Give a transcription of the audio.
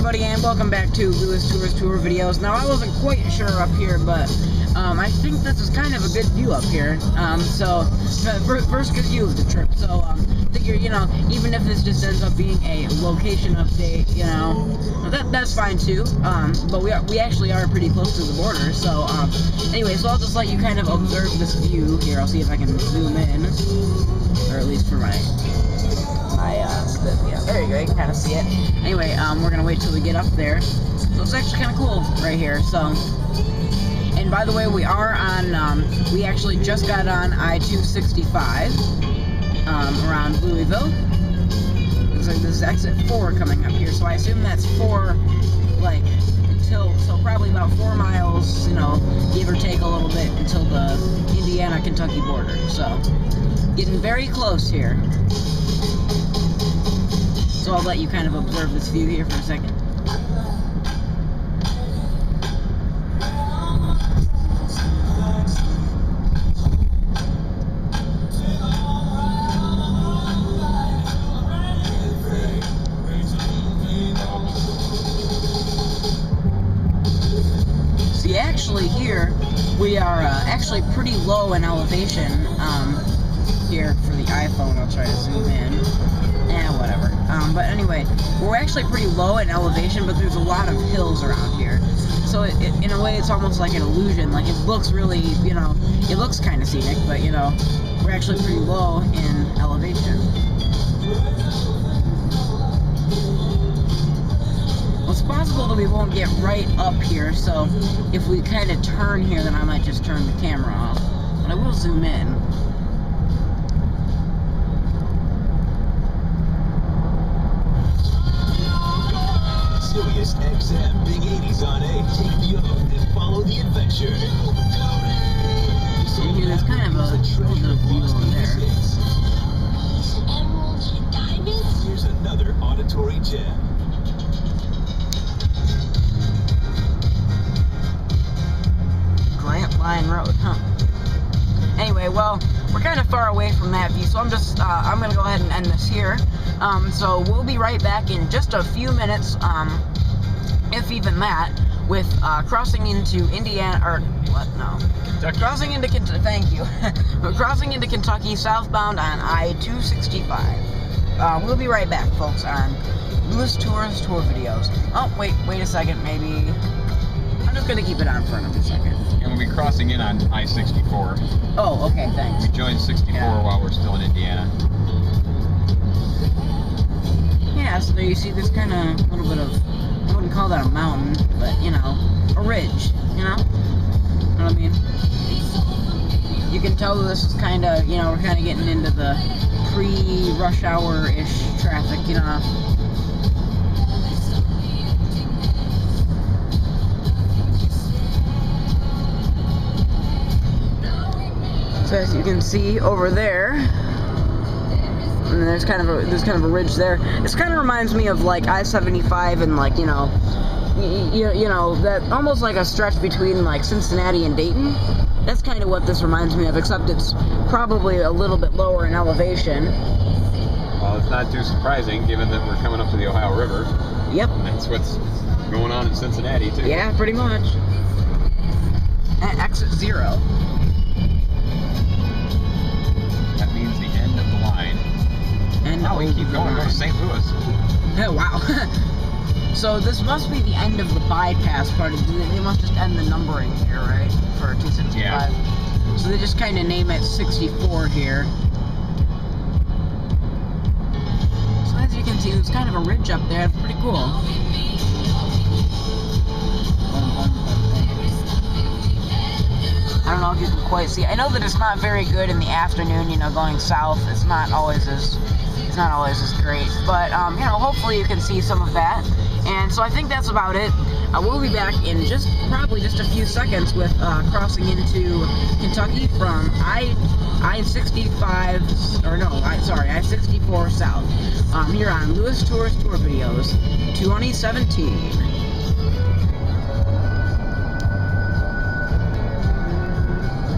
everybody, and welcome back to Louis Tour Videos. Now, I wasn't quite sure up here, but I think this is kind of a good view up here. First good view of the trip. So, figure, even if this just ends up being a location update, that's fine too. But we actually are pretty close to the border. So, anyway, so I'll just let you kind of observe this view here. I'll see if I can zoom in, or at least for my yeah, there you go, you can kind of see it. Anyway, we're gonna wait till we get up there. So it's actually kind of cool right here. So, and by the way, we are on, we actually just got on I-265 around Louisville. Looks like this is exit 4 coming up here, so I assume that's 4, like, so probably about 4 miles, give or take a little bit, until the Indiana-Kentucky border. So, getting very close here. So I'll let you kind of observe this view here for a second. See, actually here, we are actually pretty low in elevation here for the iPhone. I'll try to zoom in. Whatever. But anyway, we're actually pretty low in elevation, but there's a lot of hills around here. So in a way, it's almost like an illusion. Like, it looks really, it looks kind of scenic, but, we're actually pretty low in elevation. Well, it's possible that we won't get right up here, so if we kind of turn here, then I might just turn the camera off. But I will zoom in. XM Big 80s on 8. Take the oath and follow the adventure. So here, there's kind of a little bit of view on there. Emeralds and diamonds. Here's another auditory gem. Grant Line Road, huh? Anyway, well, we're kind of far away from that view, so I'm just, I'm gonna go ahead and end this here. So we'll be right back in just a few minutes, if even that, with crossing into Indiana, or what? No, Kentucky. Crossing into Kentucky. Thank you. We're crossing into Kentucky southbound on I-265. We'll be right back, folks, on Louis Tour Videos. Oh, wait a second. Maybe I'm just gonna keep it on for another second. And we'll be crossing in on I-64. Oh, okay. Thanks. We joined 64 while we're still in Indiana. Yeah, so there you see this kind of little bit of, I wouldn't call that a mountain, but, a ridge, you know what I mean? You can tell this is kind of, we're kind of getting into the pre-rush hour-ish traffic, So as you can see over there, and there's kind of a ridge there. This kind of reminds me of like I-75 and like that almost like a stretch between like Cincinnati and Dayton. That's kind of what this reminds me of, except it's probably a little bit lower in elevation. Well, it's not too surprising given that we're coming up to the Ohio River. Yep. That's what's going on in Cincinnati too. Yeah, pretty much. At exit 0. That means the end of the line. And now we keep going to St. Louis. Oh, wow. So this must be the end of the bypass part. They must just end the numbering here, right? For 265. Yeah. So they just kind of name it 64 here. So as you can see, there's kind of a ridge up there. It's pretty cool. I don't know if you can quite see. I know that it's not very good in the afternoon, going south. It's not always as great, but hopefully you can see some of that. And so I think that's about it. We'll be back in probably just a few seconds with crossing into Kentucky from I-65, or no, I-64 south. Here on Louis Tour Videos 2017.